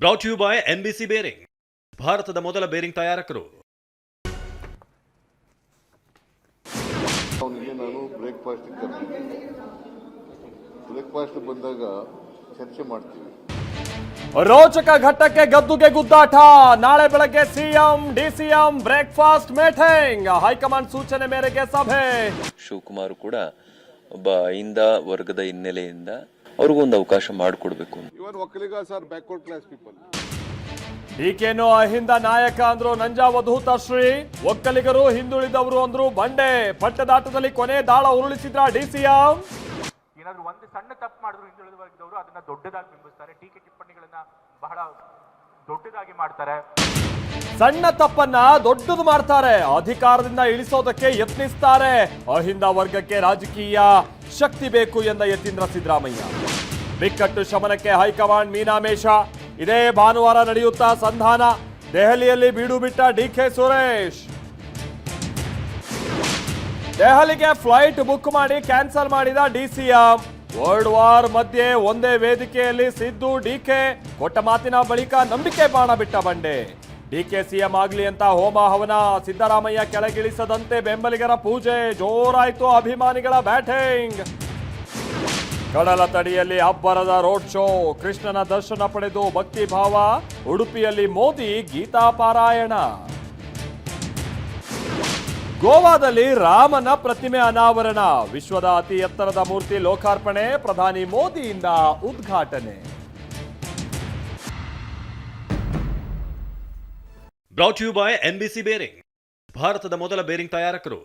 Brought you by NBC bearing, ಭಾರತದ ಮೊದಲ bearing ತಯಾರಕರು. ಅವನಿಗೆ ನಾನು ಬ್ರೇಕ್ಫಾಸ್ಟ್ ಬಂದಾಗ ಚರ್ಚೆ ಮಾಡ್ತೀವಿ. ರೋಚಕ ಘಟ್ಟಕ್ಕೆ ಗದ್ದುಗೆ ಗುದ್ದಾಟ. ನಾಳೆ ಬೆಳಗ್ಗೆ CM DCM breakfast meeting. High command ಸೂಚನೆ ಮೇರೆಗೆ ಸಭೆ. ಶಿವಕುಮಾರ್ ಕೂಡ ಒಬ್ಬ ಅಹಿಂದ ವರ್ಗದ ಹಿನ್ನೆಲೆಯಿಂದ ಅವ್ರಿಗೊಂದು ಅವಕಾಶ ಮಾಡಿಕೊಡ್ಬೇಕು. Even Vokkaliga sir backward class people. ಡಿಕೆನು ಅಹಿಂದ ನಾಯಕ ಅಂದ್ರು ನಂಜಾವಧೂತ ಶ್ರೀ. ಒಕ್ಕಲಿಗರು ಹಿಂದುಳಿದವರು ಅಂದ್ರು ಬಂಡೆ. ಪಟ್ಟದಾಟದಲ್ಲಿ ಕೊನೆ ದಾಳ ಉರುಳಿಸಿದ್ರ ಡಿಸಿಎಂ. ಏನಾದ್ರು ಒಂದು ಸಣ್ಣ ತಪ್ಪು ಮಾಡಿದ್ರು ಹಿಂದುಳಿದ ವರ್ಗದವರು ಅದನ್ನ ದೊಡ್ಡದಾಗಿ ಬಿಂಬಿಸ್ತಾರೆ. ಟೀಕೆ ಟಿಪ್ಪಣಿಗಳನ್ನ ಬಹಳ ದೊಡ್ಡದಾಗಿ ಮಾಡ್ತಾರೆ. ಸಣ್ಣ ತಪ್ಪನ್ನ ದೊಡ್ಡದು ಮಾಡ್ತಾರೆ. ಅಧಿಕಾರದಿಂದ ಇಳಿಸೋದಕ್ಕೆ ಯತ್ನಿಸ್ತಾರೆ. ಅಹಿಂದ ವರ್ಗಕ್ಕೆ ರಾಜಕೀಯ ಶಕ್ತಿ ಬೇಕು ಎಂದ ಯತೀಂದ್ರ ಸಿದ್ದರಾಮಯ್ಯ. ಬಿಕ್ಕಟ್ಟು ಶಮನಕ್ಕೆ ಹೈಕಮಾಂಡ್ ಮೀನಾಮೇಷ. ಇದೇ ಭಾನುವಾರ ನಡೆಯುತ್ತಾ ಸಂಧಾನ. ದೆಹಲಿಯಲ್ಲಿ ಬೀಡು ಬಿಟ್ಟ ಡಿಕೆ ಸುರೇಶ್. ದೆಹಲಿಗೆ ಫ್ಲೈಟ್ ಬುಕ್ ಮಾಡಿ ಕ್ಯಾನ್ಸಲ್ ಮಾಡಿದ ಡಿಸಿಎಂ. ವರ್ಲ್ಡ್ ವಾರ್ ಮಧ್ಯೆ ಒಂದೇ ವೇದಿಕೆಯಲ್ಲಿ ಸಿದ್ದು ಡಿಕೆ. ಕೊಟ್ಟ ಮಾತಿನ ಬಳಿಕ ನಂಬಿಕೆ ಬಾಣ ಬಿಟ್ಟ ಬಂಡೆ. ಡಿಕೆ ಸಿಎಂ ಆಗ್ಲಿ ಅಂತ ಹೋಮ ಹವನ. ಸಿದ್ದರಾಮಯ್ಯ ಕೆಳಗಿಳಿಸದಂತೆ ಬೆಂಬಲಿಗರ ಪೂಜೆ. ಜೋರಾಯ್ತು ಅಭಿಮಾನಿಗಳ ಬ್ಯಾಟಿಂಗ್. ಕಡಲ ತಡಿಯಲ್ಲಿ ಅಬ್ಬರದ ರೋಡ್ ಶೋ. ಕೃಷ್ಣನ ದರ್ಶನ ಪಡೆದು ಭಕ್ತಿ ಭಾವ. ಉಡುಪಿಯಲ್ಲಿ ಮೋದಿ ಗೀತಾ ಪಾರಾಯಣ. ಗೋವಾದಲ್ಲಿ ರಾಮನ ಪ್ರತಿಮೆ ಅನಾವರಣ. ವಿಶ್ವದ ಅತಿ ಎತ್ತರದ ಮೂರ್ತಿ ಲೋಕಾರ್ಪಣೆ. ಪ್ರಧಾನಿ ಮೋದಿಯಿಂದ ಉದ್ಘಾಟನೆ. Brought you by NBC bearing, ಭಾರತದ ಮೊದಲ ಬೇರಿಂಗ್ ತಯಾರಕರು.